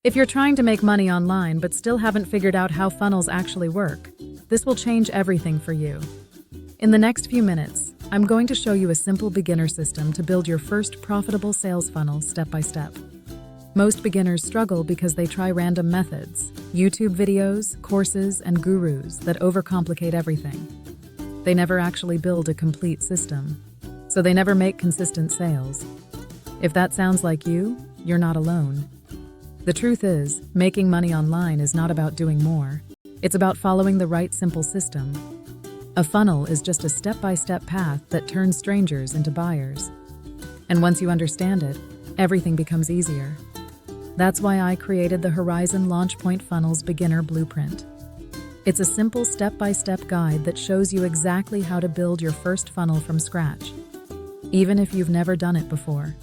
If you're trying to make money online but still haven't figured out how funnels actually work, this will change everything for you. In the next few minutes, I'm going to show you a simple beginner system to build your first profitable sales funnel step by step. Most beginners struggle because they try random methods, YouTube videos, courses, and gurus that overcomplicate everything. They never actually build a complete system, so they never make consistent sales. If that sounds like you, you're not alone. The truth is, making money online is not about doing more. It's about following the right simple system. A funnel is just a step-by-step path that turns strangers into buyers. And once you understand it, everything becomes easier. That's why I created the Horizon LaunchPoint Funnels Beginner Blueprint. It's a simple step-by-step guide that shows you exactly how to build your first funnel from scratch, even if you've never done it before.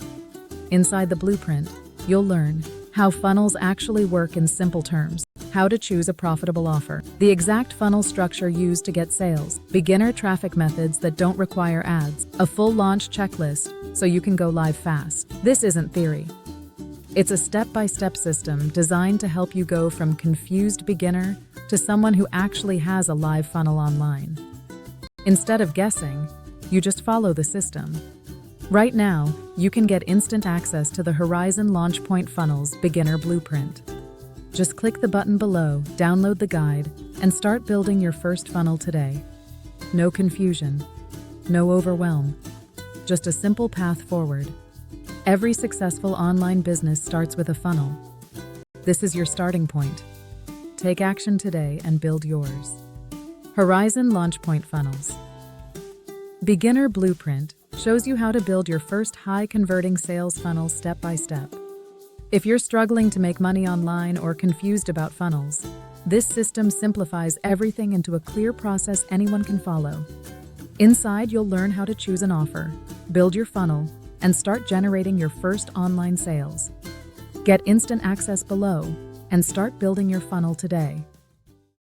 Inside the blueprint, you'll learn how funnels actually work in simple terms, how to choose a profitable offer, the exact funnel structure used to get sales, beginner traffic methods that don't require ads, a full launch checklist so you can go live fast. This isn't theory. It's a step-by-step system designed to help you go from confused beginner to someone who actually has a live funnel online. Instead of guessing, you just follow the system. Right now, you can get instant access to the Horizon LaunchPoint Funnels Beginner Blueprint. Just click the button below, download the guide, and start building your first funnel today. No confusion, no overwhelm, just a simple path forward. Every successful online business starts with a funnel. This is your starting point. Take action today and build yours. Horizon LaunchPoint Funnels Beginner Blueprint shows you how to build your first high-converting sales funnel step by step. If you're struggling to make money online or confused about funnels, this system simplifies everything into a clear process anyone can follow. Inside, you'll learn how to choose an offer, build your funnel, and start generating your first online sales. Get instant access below and start building your funnel today.